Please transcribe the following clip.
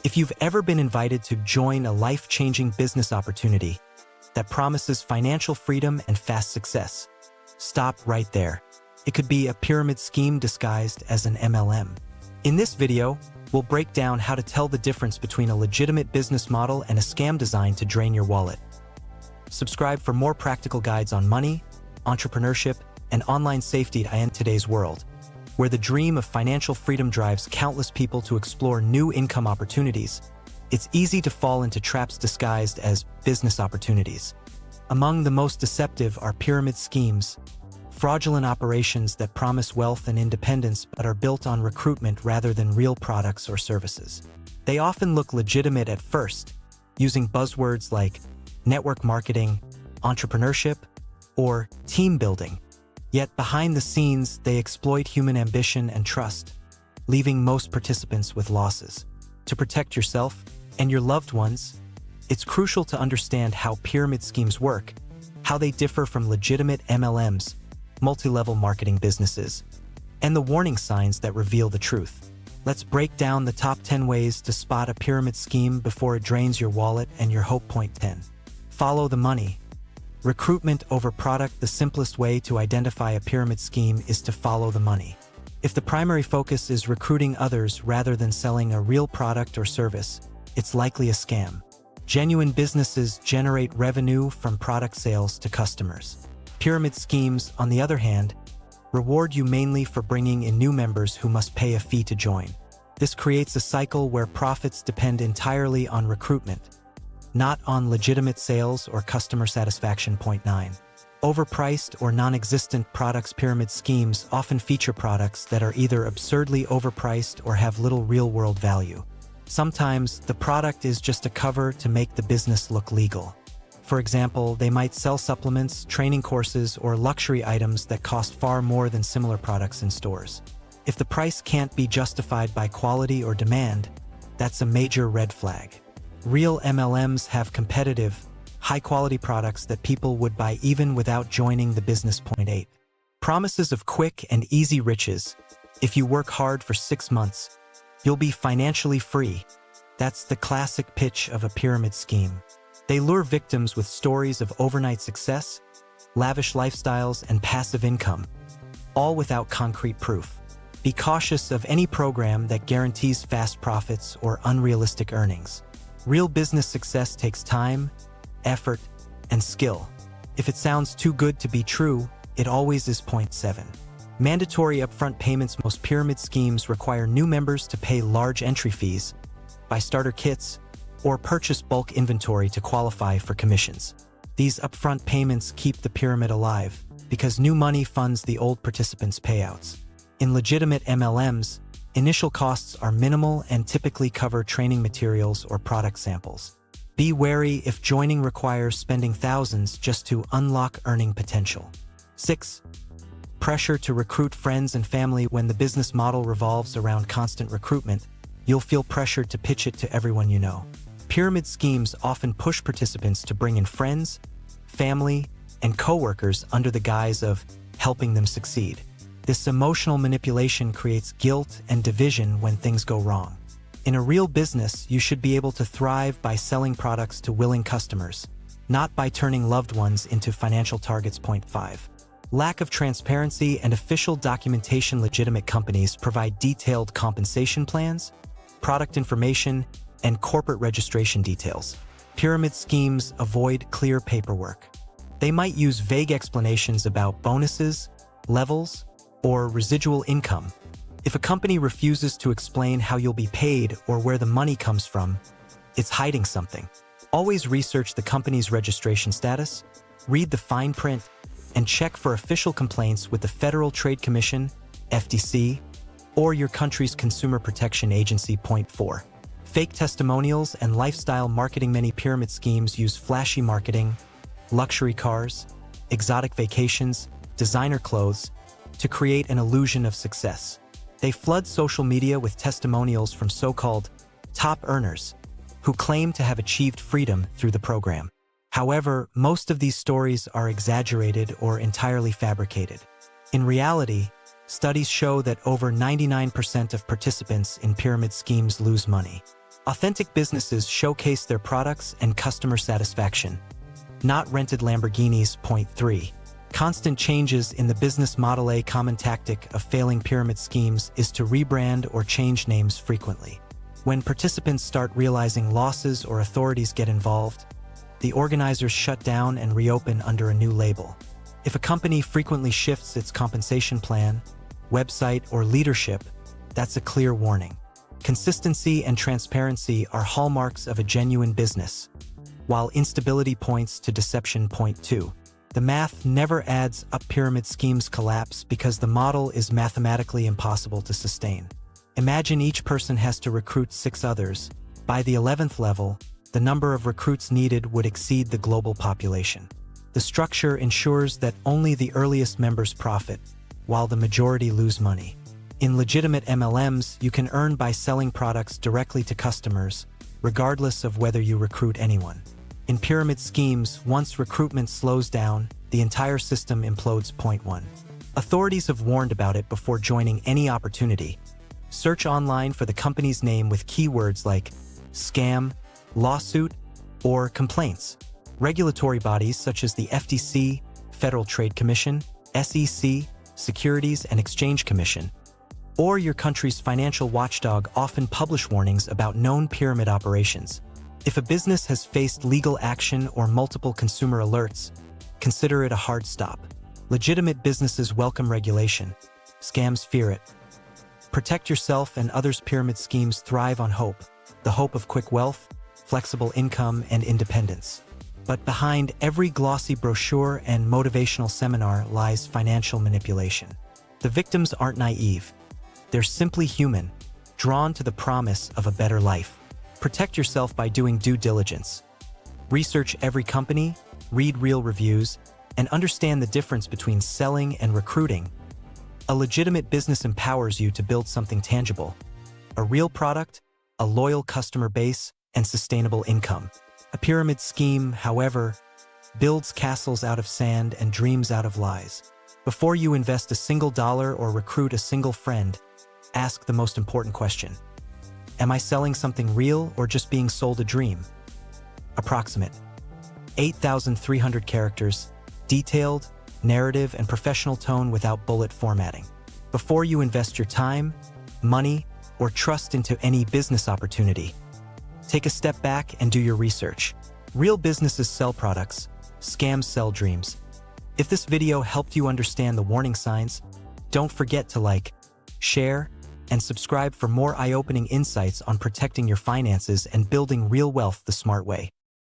If you've ever been invited to join a life-changing business opportunity that promises financial freedom and fast success, stop right there. It could be a pyramid scheme disguised as an MLM. In this video, we'll break down how to tell the difference between a legitimate business model and a scam designed to drain your wallet. Subscribe for more practical guides on money, entrepreneurship, and online safety in today's world, where the dream of financial freedom drives countless people to explore new income opportunities. It's easy to fall into traps disguised as business opportunities. Among the most deceptive are pyramid schemes, fraudulent operations that promise wealth and independence but are built on recruitment rather than real products or services. They often look legitimate at first, using buzzwords like network marketing, entrepreneurship, or team building. Yet behind the scenes, they exploit human ambition and trust, leaving most participants with losses. To protect yourself and your loved ones, it's crucial to understand how pyramid schemes work, how they differ from legitimate MLMs, multi-level marketing businesses, and the warning signs that reveal the truth. Let's break down the top 10 ways to spot a pyramid scheme before it drains your wallet and your hope. Point 10. Follow the money. Recruitment over product. The simplest way to identify a pyramid scheme is to follow the money. If the primary focus is recruiting others rather than selling a real product or service, it's likely a scam. Genuine businesses generate revenue from product sales to customers. Pyramid schemes, on the other hand, reward you mainly for bringing in new members who must pay a fee to join. This creates a cycle where profits depend entirely on recruitment, not on legitimate sales or customer satisfaction. Point 9. Overpriced or non-existent products. Pyramid schemes often feature products that are either absurdly overpriced or have little real-world value. Sometimes, the product is just a cover to make the business look legal. For example, they might sell supplements, training courses, or luxury items that cost far more than similar products in stores. If the price can't be justified by quality or demand, that's a major red flag. Real MLMs have competitive, high-quality products that people would buy even without joining the business. Point 8. Promises of quick and easy riches. If you work hard for 6 months, you'll be financially free. That's the classic pitch of a pyramid scheme. They lure victims with stories of overnight success, lavish lifestyles, and passive income, all without concrete proof. Be cautious of any program that guarantees fast profits or unrealistic earnings. Real business success takes time, effort, and skill. If it sounds too good to be true, it always is. Point 7. Mandatory upfront payments. Most pyramid schemes require new members to pay large entry fees, buy starter kits, or purchase bulk inventory to qualify for commissions. These upfront payments keep the pyramid alive because new money funds the old participants' payouts. In legitimate MLMs, initial costs are minimal and typically cover training materials or product samples. Be wary if joining requires spending thousands just to unlock earning potential. 6. Pressure to recruit friends and family. When the business model revolves around constant recruitment, you'll feel pressured to pitch it to everyone you know. Pyramid schemes often push participants to bring in friends, family, and coworkers under the guise of helping them succeed. This emotional manipulation creates guilt and division when things go wrong. In a real business, you should be able to thrive by selling products to willing customers, not by turning loved ones into financial targets. Point 5. Lack of transparency and official documentation. Legitimate companies provide detailed compensation plans, product information, and corporate registration details. Pyramid schemes avoid clear paperwork. They might use vague explanations about bonuses, levels, or residual income. If a company refuses to explain how you'll be paid or where the money comes from, it's hiding something. Always research the company's registration status, read the fine print, and check for official complaints with the Federal Trade Commission, FTC, or your country's Consumer Protection Agency. Point 4. Fake testimonials and lifestyle marketing. Many pyramid schemes use flashy marketing, luxury cars, exotic vacations, designer clothes, to create an illusion of success. They flood social media with testimonials from so-called top earners who claim to have achieved freedom through the program. However, most of these stories are exaggerated or entirely fabricated. In reality, studies show that over 99% of participants in pyramid schemes lose money. Authentic businesses showcase their products and customer satisfaction, not rented Lamborghinis. Point 3. Constant changes in the business model. A common tactic of failing pyramid schemes is to rebrand or change names frequently. When participants start realizing losses or authorities get involved, the organizers shut down and reopen under a new label. If a company frequently shifts its compensation plan, website, or leadership, that's a clear warning. Consistency and transparency are hallmarks of a genuine business, while instability points to deception. Point 2. The math never adds up. Pyramid schemes collapse because the model is mathematically impossible to sustain. Imagine each person has to recruit 6 others. By the 11th level, the number of recruits needed would exceed the global population. The structure ensures that only the earliest members profit, while the majority lose money. In legitimate MLMs, you can earn by selling products directly to customers, regardless of whether you recruit anyone. In pyramid schemes, once recruitment slows down, the entire system implodes. Point 1. Authorities have warned about it before joining any opportunity. Search online for the company's name with keywords like scam, lawsuit, or complaints. Regulatory bodies such as the FTC, Federal Trade Commission, SEC, Securities and Exchange Commission, or your country's financial watchdog often publish warnings about known pyramid operations. If a business has faced legal action or multiple consumer alerts, consider it a hard stop. Legitimate businesses welcome regulation. Scams fear it. Protect yourself and others. Pyramid schemes thrive on hope, the hope of quick wealth, flexible income, and independence. But behind every glossy brochure and motivational seminar lies financial manipulation. The victims aren't naive. They're simply human, drawn to the promise of a better life. Protect yourself by doing due diligence. Research every company, read real reviews, and understand the difference between selling and recruiting. A legitimate business empowers you to build something tangible, a real product, a loyal customer base, and sustainable income. A pyramid scheme, however, builds castles out of sand and dreams out of lies. Before you invest a single dollar or recruit a single friend, ask the most important question. Am I selling something real or just being sold a dream? Approximate 8,300 characters, detailed, narrative, and professional tone without bullet formatting. Before you invest your time, money, or trust into any business opportunity, take a step back and do your research. Real businesses sell products, scams sell dreams. If this video helped you understand the warning signs, don't forget to like, share, and subscribe for more eye-opening insights on protecting your finances and building real wealth the smart way.